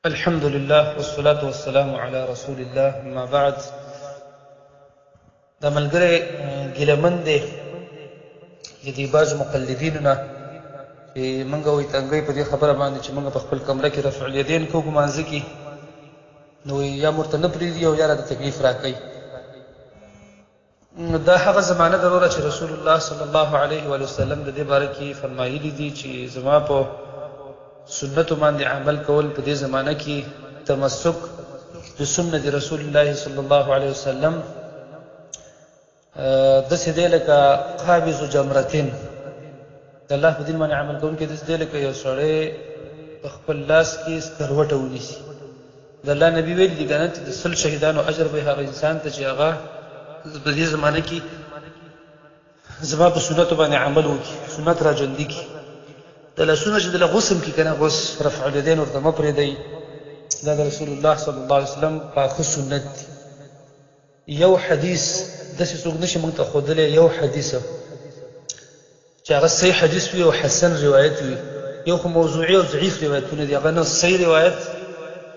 الحمد لله والصلاة والسلام على رسول الله. ما بعد، دا ملګری ګیلمن دی د دې بعضو مقلدینو نه چې موږ وایي تنګی په دې خبره باندې چې موږ په خپل کمره کې رفع الیدین کوو مانځه کې، نو یا ورته نه پرېږدي او یا راته تکلیف راکوي. دا هغه زمانه ضروره چې رسول الله صلی الله علیه و وسلم د دې باره کې فرمایلي دي چې زما په سنتو باندې عمل کول په دې زمانه کې تمسک د سنت رسول الله صلی الله علیه وسلم داسې دی لکه قابض جمرتین. د الله په دین باندې عمل کوونکی داسې دی لکه یو سړی په خپل لاس کې سکروټه ونیسي. د الله نبي ویلي دي که نه چې د 100 شهیدانو اجر به هغه انسان ته چې هغه په دې زمانه کې زما په سنتو باندې عمل وکړي، سنت را ژوندي کړي. د لاسونه چې د غسل کې که نه غس رفع الیدین ورته مه پرېږدئ. دا د رسول الله صلی الله علیه وسلم پاخه سنت دی. یو حدیث داسې څوک نشي موږ ته ښودلی، یو حدیث چې هغه صحیح حدیث وي او حسن روایت وي. یو خو موضوعي او ضعیف روایتونه دي، هغه نه صحیح روایت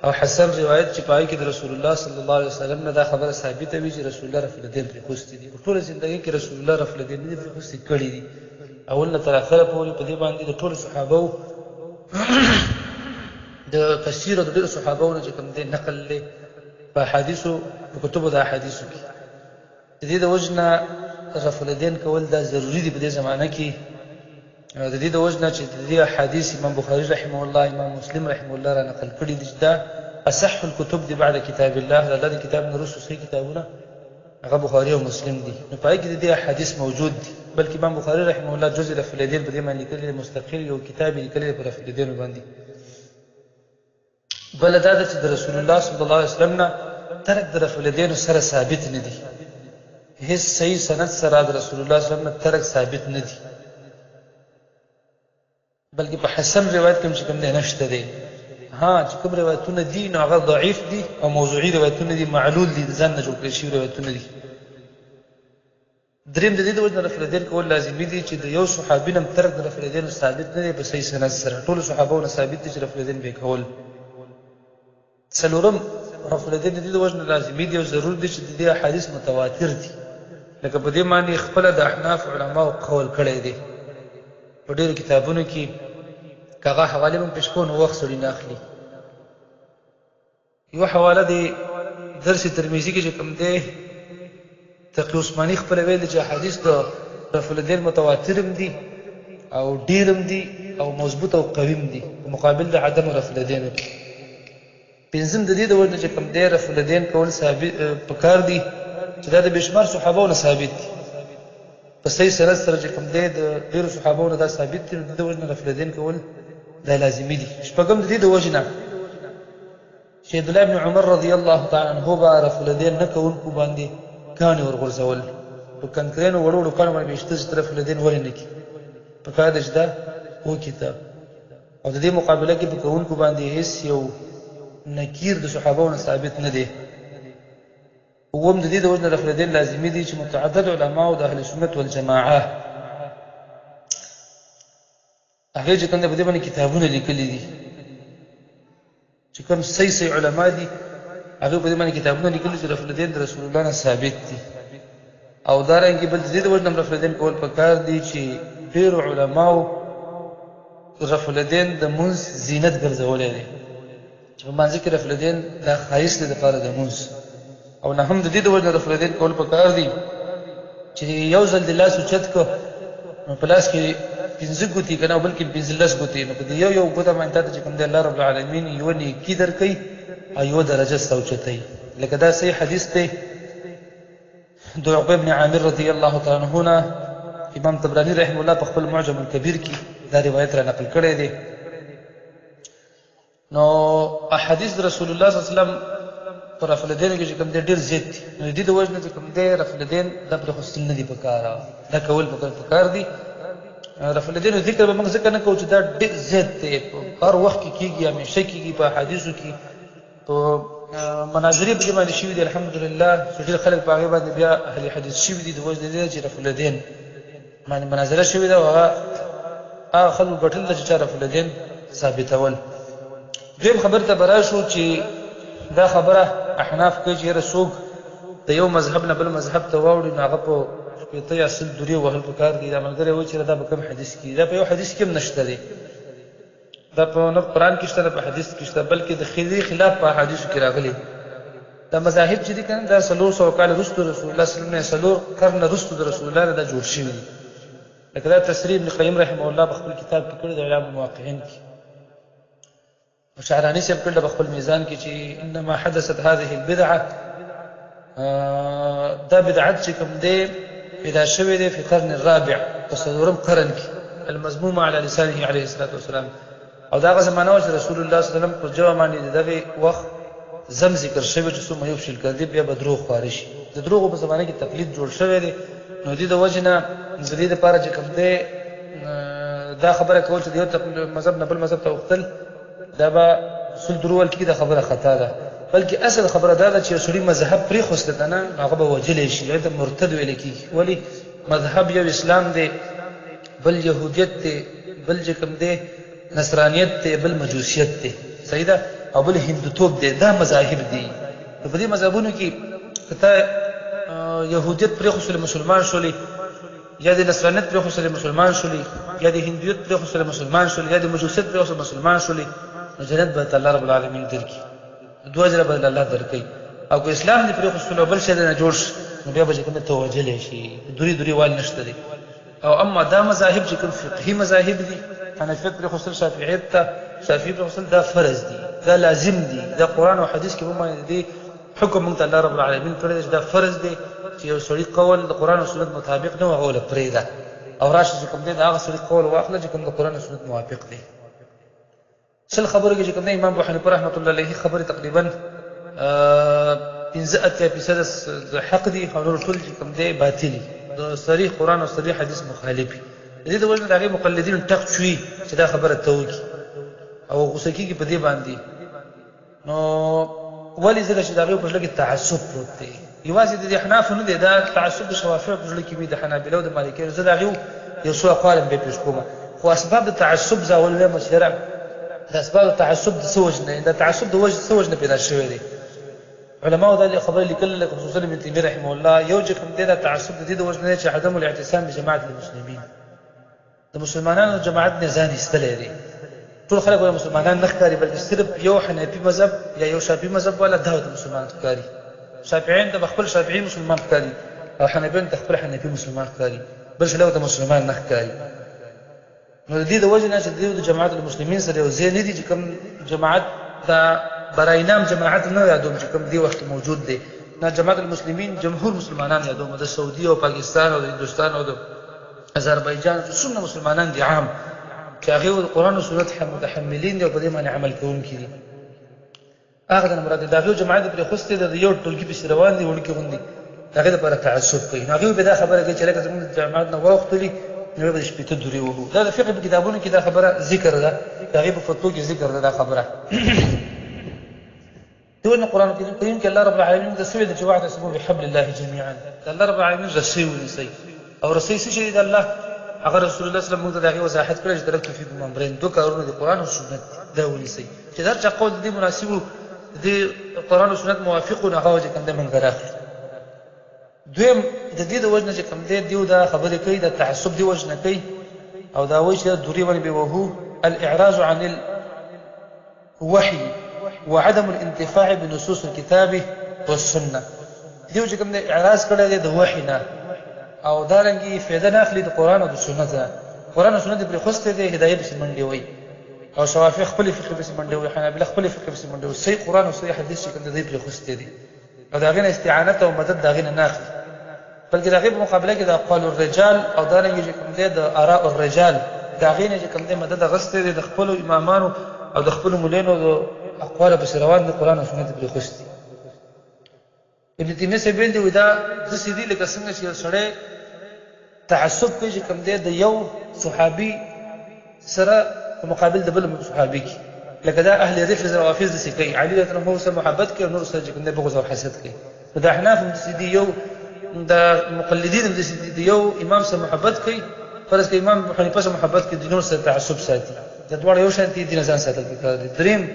او حسن روایت چې په هغې کې د رسول الله صلی الله علیه وسلم نه دا خبره ثابته وي چې رسول الله رفع الیدین پرېښوستي دي. په ټوله زندګۍ کې رسول الله رفع الیدین نه دي پرېښوستي، کړي دي. اول نه تر اخره پورې په دې باندې د ټولو صحابو د کثیرو د ډېرو صحابو نه چې کوم دی نقل دی په احادیثو په کتبو د احادیثو کې. د دې د وجې نه رفع الیدین کول دا ضروري دي په دې زمانه کې. د دې د وجې نه چې د دې احادیث امام بخاري رحمه الله، امام مسلم رحمه الله را نقل کړي دي چې دا اصح الکتب دی بعد کتاب الله. د الله د کتاب نه وروسته صحیح کتابونه هغه بخاري او مسلم دي. نو په هغې کې د دې احادیث موجود دي. بلکې امام بخاري رحمه الله جزء رفع الیدین په دې باندې لیکلی دی، مستقل یو کتاب یې لیکلی دی په رفع الیدینو باندې. بله دا ده چې د رسول الله صلی الله علیه وسلم نه ترک د رفع الیدینو سره ثابت نه دي. هیڅ صحیح سند سره د رسول الله صلی الله علیه وسلم نه ترک ثابت نه دي، بلکې په حسن روایت کې هم چې کوم دی نشته دی. ها چې کوم روایتونه دي نو هغه ضعیف دي او موضوعي روایتونه دي، معلول دي، د ځان نه جوړ کړي شوي روایتونه دي. دریم د دې د وجې نه رفع الیدین کول لازمي دي چې د یو صحابي نه ترک د رفع الیدینو ثابت نه دی په صحیح سند سره. ټولو صحابو نه ثابت دي چې رفع الیدین به یې کول. څلورم، رفع الیدین د دې د وجې نه لازمي دي او ضرور دي چې د دې احادیث متواتر دي. لکه په دې باندې خپله د احناف علماو قول کړی دی په ډېرو کتابونو کې. که هغه حوالې موږ پېښ کوو نو وخت سړي نه اخلي. یوه حواله د درس ترمذي کې چې کوم دی تقي عثماني خپله ویل دی چې احادیث د رفع الیدین متواتر هم دي او ډېر هم دي او مضبوط او قوي هم دي په مقابل د عدم رفع الیدینو کې. پنځم، د دې د وجې نه چې کوم دی رفع الیدین کول ثابت پکار دي چې دا د بېشمار صحابو نه ثابت دي په صحیح سند سره چې کوم دی د ډېرو صحابو نه دا ثابت دي. د دې د وجې نه رفع الیدین کول دا لازمي دي. شپږم، د دې د وجې نه چې عبدالله بن عمر رضی الله تعالی عنه به رفع الیدین نه کوونکو باندې کاڼي ورغورځول. په کنکرینو وړو وړو کاڼو باندې ویشته چې رفع الیدین ولې نه کړي، پکار ده چې دا وکړي ته. او د دې مقابله کې په کوونکو باندې هېڅ یو نکیر د صحابو نه ثابت نه دی. اووم، د دې د وجې نه رفع الیدین لازمي دي چې متعدد علماو د اهل سنت والجماعه هغې چې کوم دی په دې باندې کتابونه لیکلي دي. چې کوم صحیح علما دي هغې په دې باندې کتابونه لیکلي چې رفع الیدین د رسول الله نه ثابت دي. او دارنګې بل د دې د وجې نه رفع الیدین کول پکار دي چې ډېرو علماو رفع الیدین د مونځ زینت ګرځولی دی چې په مانځه کې رفع الیدین دا ښایست دی دپاره د مونځ. او نه هم د دې د وجې نه رفع الیدین کول پکار دي چې یو ځل د لاس اوچت کړه نو په لاس کې 15 ګوتې که نه او بلکې 15 ګوتې، نو په دې یو یو ګوته باندې تا ته چې کوم دی الله رب العالمین یوه نیکي درکوي او یوه درجه ستا اوچتوي. لکه دا صحیح حدیث دی د عقبه بن عامر رضی الله تعالی عنه نه امام طبراني رحمه الله په خپل معجم الکبیر کې دا روایت را نقل کړی دی. نو احادیث د رسول الله صلی الله علیه وسلم په رفع الیدینو کې چې کوم دی ډېر زیات دي. نو د دې د وجې نه چې کوم دی رفع الیدین دا پرېښودل نه دي پکار، دا کول پکار دي. رفع الیدینو ذکر به موږ ځکه نه کوو چې دا ډېر زیات دی، په هر وخت کې کېږي، همیشه کېږي په احادیثو کې. په مناظرې په دې باندې شوي دي الحمدلله چې ډېر خلک په هغې باندې بیا اهل حدیث شوي دي د وجې د دې چې رفع الیدین باندې مناظره شوې ده او هغه خلکو ګټل ده چې چا رفع الیدین ثابتول. دویم خبر ته براشو چې دا خبره احناف کوي چې رسوک د یو مذهب نه بل مذهب ته واوړي نو هغه په شپېته یا سل درې وهل پکار دي دا ملګری وایي چې دا په کوم حدیث کې دا په یو حدیث کې هم نشته دی دا په نه قرآن کې شته نه په حدیث کې شته بلکې د خلاف په حدیثو کې راغلي دا مذاهب چې دي کنه دا 400 کال وروسته رسول الله صلی الله علیه وسلم 4 قرن وروسته د رسول الله دا جوړ شوی دی لکه دا تفسیر ابن قیم رحمه الله په خپل کتاب کې کړی د اعلام الموقعین کې شعرانی صاحب کړل په خپل میزان کې چې انما حدثت هذه البدعه دا بدعت چې کوم دی پیدا شوی دی په قرن الرابع په څلورم قرن کې المذمومه على لسانه عليه الصلاه والسلام او دا زمانه چې رسول الله صلی الله علیه وسلم په جواب باندې دغه وخت زم ذکر شوی چې څومره یو شل کړي بیا به دروغ خارج شي د دروغ په زمانه کې تقلید جوړ شوی دی نو د وجنه د دې لپاره چې کوم دی دا خبره کوي چې یو مذهب نه بل مذهب ته وختل دا به اصول درول کې دا خبره خطا ده بلکې اصل خبره دا ده چې سړي مذهب پرې خوسته نه هغه به وجلې شي دا مرتد ویل کیږي ولی مذهب یو اسلام دی بل يهودیت دی بل چې کوم دی نصرانیت دی بل مجوسیت دی صحیح ده او بل هندوتوب دی دا مذاهب دي په دې مذهبونو کې کته يهودیت پرې خوسله مسلمان شولي یا د نصرانیت پرې خوسله مسلمان شولي یا د هندویت پرې خوسله مسلمان شولي یا د مجوسیت پرې خوسله مسلمان شولي نو جنت به الله رب العالمین درکړي دوه اجر به الله درکړي او که اسلام دې پرې خوسله بل شي نه جوړ نو بیا به کوم توجه شي دوری وال نشته دي او اما دا مذاهب چې کوم فقهي مذاهب دي حنفیت پرې خوسله شافعیت ته شافعي پرې خوسله دا فرض دي دا لازم دي دا قرآن او حدیث کې باندې دي حکم مونږ ته الله رب العالمین کړی دا فرض دی چې یو سړي قول د قرآن او سنت مطابق نه هغه له پرېږده او راشه چې کوم دی د هغه سړي قول واخله چې کوم د قرآن او سنت موافق دی شل خبرو کې چې کوم دی امام ابو حنیفه رحمۃ اللہ علیه خبره تقریبا 15% حق دي او نور ټول چې کوم دی باطلي د صریح قرآن او صریح حدیث مخالفي د دې د وجه د هغه مقلدین ټق شوي چې دا خبره توګي او غوسه کېږي په دې باندې نو ولی ځکه چې دا غو په لګي تعصب پروت دی یوازې د احناف نه دی دا تعصب د شوافیع په لګي کې د حنابلو د مالکیو زه دا غو یو څو اقوال به پیش کوم خو اسباب د تعصب زاول له مشرع د اسباب التعصب د سوج نه د تعصب د وجه سوج نه پیدا شوی دی علماء دا خبر لیکل لکه خصوصا ابن تیمیه رحمه الله یو چې کوم دی د تعصب د دې د وجه نه چې عدم الاعتصام بجماعت المسلمین د مسلمانانو جماعت نه ځان ایستلې دي ټول خلک وایي مسلمانان نه ښکاري بلکې صرف یو حنفي مذهب یا یو شافعي مذهب ولا دا د مسلمان ښکاري شافعیان د خپل شافعي مسلمان ښکاري او حنفیان د خپل حنفي مسلمان ښکاري بل شلو د مسلمان نه ښکاري نو د دې د وجه نه چې د جماعت المسلمین سره یو ځای نه دي چې کوم جماعت دا برای نام جماعت نه یادوم چې کوم دی وخت موجود دی نه جماعت المسلمین جمهور مسلمانان یادوم د سعودي او پاکستان او د هندوستان او د آذربایجان څومره مسلمانان دي عام چې هغه د قرآن او سنت متحملین دي او په دې باندې عمل کوونکي دي هغه د مراد د هغه جماعت پر خوسته د یو ټولګي په روان دي ورکی غوندي هغه لپاره تعصب کوي هغه به دا خبره کوي چې لکه زموږ جماعت نه وختلی نو به شپته دوری وو دا د فقه په کتابونو کې دا خبره ذکر ده هغه په فتوا کې ذکر ده دا خبره دون قرآن الكريم کې الله رب العالمین د سوي د جوعه اسمه بحبل الله جميعا الله رب العالمین رسي ونسي او رسي څه شي د الله هغه رسول الله صلی الله علیه وسلم دغه وضاحت کړی چې درکته فی المنبرین دوه کارونه د قرآن او سنت دا ونیسي چې دا چې قول دې مناسب دي قرآن او سنت موافق نه هغه چې کوم د منګر اخلي دویم د دې د وجنه چې کوم دې دیو دا خبرې کوي د تعصب دی وجنه کوي او دا وایي چې دوری باندې به وهو الاعراض عن الوحي وعدم الانتفاع بنصوص الكتاب والسنه دیو چې کوم دې اعراض کړی دی د وحي نه او دارنګي فائدہ نه اخلي د قرآن او د سنت نه قرآن او سنت پر خوسته دي هدايت به منډي وي او شوافی خپل فقه به منډي وي حنابلة خپل فقه به منډي وي صحیح قرآن او صحیح حدیث چې کوم دې پر خوسته دي او دا غینه استعانت او مدد دا غینه نه اخلي بلکې دا غي په مقابله کې د اقوال الرجال او دارنګي چې کوم دې د آراء الرجال دا غینه چې کوم دې مدد غسته دي د خپل امامانو او د خپل مولانو د اقوال په روان د قرآن او سنت پر خوسته ابن تیمیه سے بیل دی دا د سیدی لکه څنګه چې سړی تعصب کوي چې کوم دی د یو صحابي سره په مقابل د بل صحابي کې لکه دا اهل رفض روافض د سکی علي رضی الله عنه محبت کوي او نور سره چې کوم دی بغض او حسد کوي دا احناف د سیدی یو د مقلدین د سیدی یو امام سره محبت کوي فرض کې امام ابو حنیفه سره محبت کوي د نور سره تعصب ساتي د دوه یو شان دي نه ځان ساتل پکار دي دریم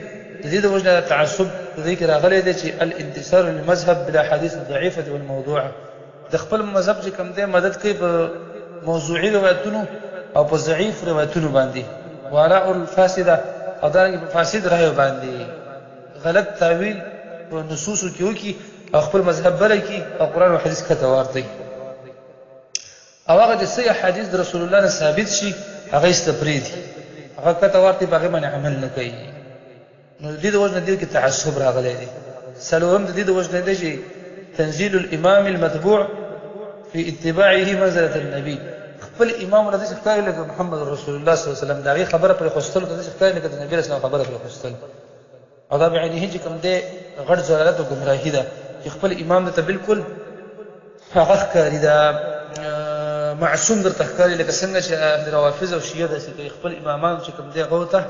د دې د وجه تعصب د دې کې راغلی دی چې الانتصار للمذهب بالاحاديث الضعيفه والموضوعه د خپل مذهب چې کوم دی مدد کوي په موضوعي روایتونو او په ضعیف روایتونو باندې وراء الفاسده او دا په فاسد راي باندې غلط تعویل او نصوص کې وکي او خپل مذهب بل کی او قران او حديث کته ورته او هغه د صحیح حدیث د رسول الله نه ثابت شي هغه استفریدي هغه کته ورته باغې باندې عمل نه کوي نو د دې د وجه نه دی کې تعصب راغلی دی سلورم د دې د وجه نه دی چې تنزيل الامام المتبوع في اتباعه منزله النبي خپل امام رضی الله عنه لکه محمد رسول الله صلی الله علیه وسلم دا خبره پر خوستل د ښکار لکه د نبی رسول الله خبره پر خوستل او دا بعینه چې کوم دی غړ ضلالت او گمراهی ده چې خپل امام ته بالکل هغه ښکاری دا معصوم درته ښکاری لکه څنګه چې روافض او شیعه داسې کوي خپل امامان چې کوم دی هغه ته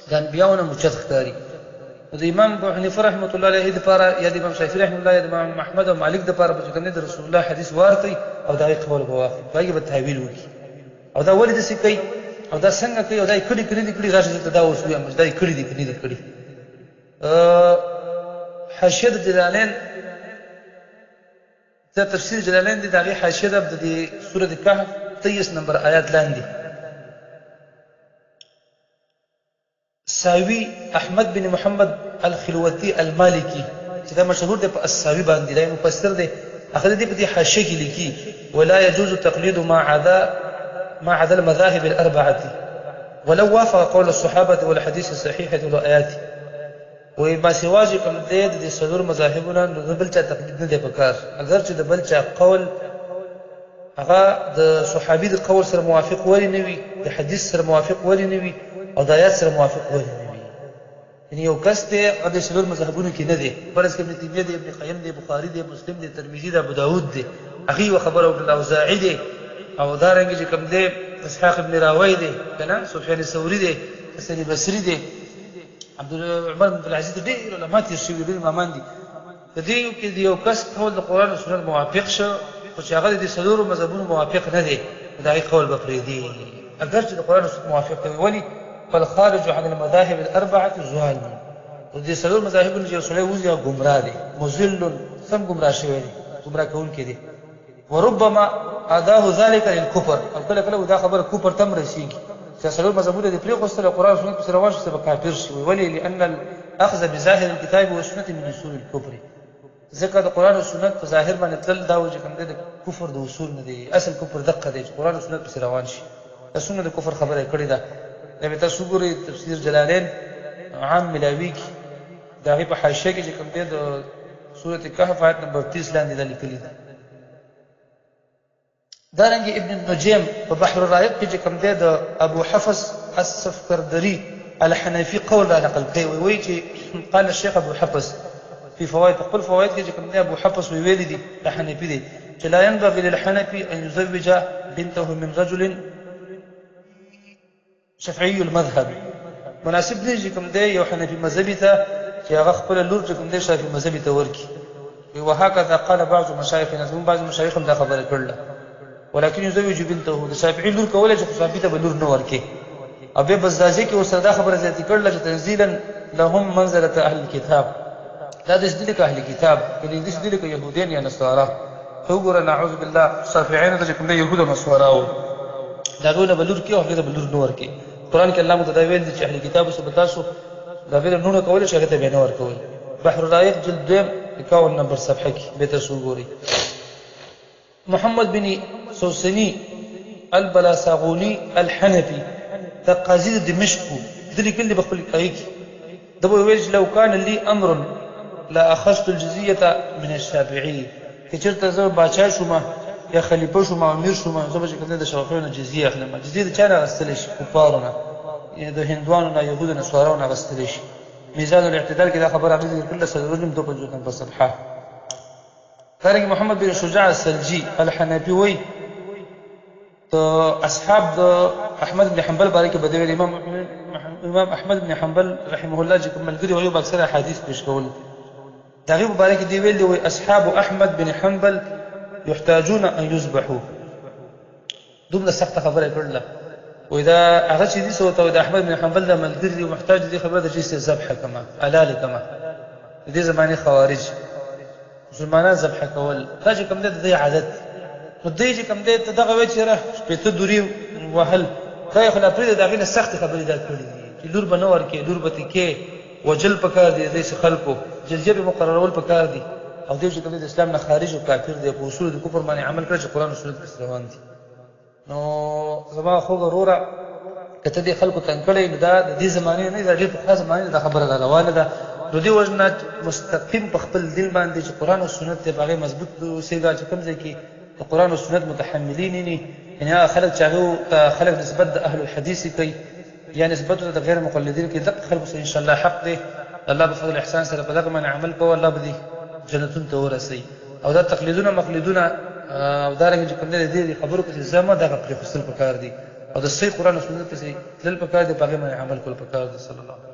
د انبیاءونو مجد ښکاری د امام ابو حنیفه رحمۃ اللہ علیه لپاره یا د امام شافعی رحمۃ اللہ علیه د امام احمد او مالک لپاره چې کوم دی د رسول الله حدیث ورته او دا قول بواخي باقي به تعویل وکي او دا ولې داسې کوي او دا څنګه کوي او دا کړي راځي دا اوس وایم دا کړي حاشیه جلالین دا تفسیر جلالین دي دغه حاشیه د سوره کهف 23 نمبر آیات لاندې ساوي احمد بن محمد الخلوتي المالكي چې دا مشهور دی په الساوي باندې دا مفسر دی اخر دې په دې حاشیه کې لیکي ولا يجوز تقليد ما عدا المذاهب الاربعه ولو وافق قول الصحابه والحديث الصحيح والآيات وما سواجه کوم د صدور مذاهبونه د بل چا تقلید نه دی پکار اگر چې د بل چا قول هغه د صحابي د قول سره موافق ولی نه وي د حدیث سره موافق ولی نه وي او د آیات سره موافق ولی نه وي یعنی یو کس ته د صدور مذاهبونو کې نه دی فرض کې ابن تیمیه دی ابن قیم دی بخاری دی مسلم دی ترمذی دی ابو داود دی هغه خبره او اوزاعی دی او دارنګ چې کوم دی اسحاق ابن راوی دی کنه سفیان الثوری دی حسن بصری دی عبد عمر بن العزيز ډېر علماء تیر شوي ډېر امامان دي په دې کې یو کس قول د قرآن او سنت موافق شو خو چې هغه د څلورو مذهبونو موافق نه دی دا یې قول به پرېږدي اگر چې د قرآن او سنت موافق وي ولې فالخارج عن المذاهب الاربعه ضال د دې څلور مذاهبونو چې سړی وځي ګمراه دی مذل سم ګمراه شوی دی ګمراه کوونکی دی وربما اداه ذلك للكفر او کله کله دا خبره کفر تم رسیږي سلور مذهبونه د پرې خوستل قرآن او سنت سره واشه سبب کافر شي ولی لان الاخذ بظاهر الكتاب والسنه من اصول الكفر ذکر د قرآن او سنت په ظاهر باندې تل دا وجه کوم د کفر د اصول نه دی اصل کفر دقه دی قرآن او سنت سره روان شي د سنت د کفر خبره کړې ده د تاسو ګوري تفسیر جلالین عام ملاوی دا په حاشیه کې کوم د سوره کهف آیت نمبر 30 لاندې دا لیکلي ده دارنګ ابن النجيم په بحر الرائق کې کوم دی د ابو حفص السفردري الحنفي قول را نقل کوي وایي چې قال الشيخ ابو حفص في فوائد خپل فوائد کې کوم دی ابو حفص ویلي دي حنفي دي چې لا ينبغي للحنفي ان يزوج بنته من رجل شافعي المذهب مناسب دی چې کوم دی یو حنفي مذهبي ته چې هغه خپل لور چې کوم دی شافعي مذهبي ته ورکی وهكذا قال بعض مشايخنا بعض مشايخهم دا خبره کړله ولكن يزوج بنته د شافعي لور کوله چې شافعي ته بلور نه ورکي او به بزازي کې وسره دا خبره زیاتی کړل چې تنزيلا لهم منزله اهل الكتاب دا د دې کې اهل کتاب کله دې دې کې يهودين یا نصارا وګوره نعوذ بالله شافعين د کوم يهود او نصارا او دا ټول بلور کې او هغه بلور نه ورکي قران کې الله متداول دي چې اهل کتاب سره تاسو دا غیر نونه کوله چې هغه ته به نه ورکوي بحر الرائق جلد 51 نمبر صفحه کې به تاسو ګوري محمد بن سوسني البلاساغوني الحنفي تقازيد دمشق ذلك كل بخل كايك دبو ويج لو كان لي امر لا اخذت الجزيه من الشافعي كثرت زو باچا شوما یا خلیفہ شوما امیر شوما زو چې کنده د شافعیانو جزيه اخلم جزيه چانه غستلش کفارونه یا د هندوانو نه يهودو نه سوارونه غستلش ميزان الاعتدال كده خبر عن كل سرجم تو په صفحه دارنګ محمد بن شجاع السلجي الحنفي وي اصحاب احمد بن حنبل بارك بدوي امام احمد بن حنبل رحمه الله چې کوم ملګری وي اکثر احاديث پیش کول دغه مبارک دی ویل دی اصحاب احمد بن حنبل يحتاجون ان يذبحوا دومره سخت خبره کړل واذا هغه چې دي سو ته د احمد بن حنبل د ملګری محتاج دي خبره د چې ذبح کما حلال کما د دې زمانه خوارج مسلمانان ذبح کول دا چې کوم د عادت نو دې چې کوم دې ته دغه وی چې را شپته دوری وهل خای خلا پرې دغه نه سخت خبرې دا کړې چې لور بنور کې لور بتی کې وجل پکار دي د خلکو جلجبه مقررول پکار دي او دې چې کوم د اسلام نه خارج او کافر دي په اصول د کفر باندې عمل کړي چې قران او سنت کې روان دي نو زما خو ضروره کته دي خلکو تنکړې دا د دې زمانه نه د دې په خاص زمانه د خبره روانه ده نو دې وجنه مستقیم په خپل دل باندې چې قران او سنت ته باغې مضبوط اوسېږي چې کوم ځای کې د قران او سنت متحملین نه يعني خلق چاغو خلق نسبت د اهل الحديث کوي یا نسبت د غیر مقلدین کې دغه خلق ان شاء الله حق دی الله بفضل احسان سره په دغه باندې عمل کوو الله به جنتون ته ورسي او دا تقلیدونه مقلدونه او دا رنګ چې کوم دې خبرو په زمه دغه پر خپل پکار دي او د صحیح قران او سنت په تل پکار دي په هغه باندې عمل کول پکار دي صلی الله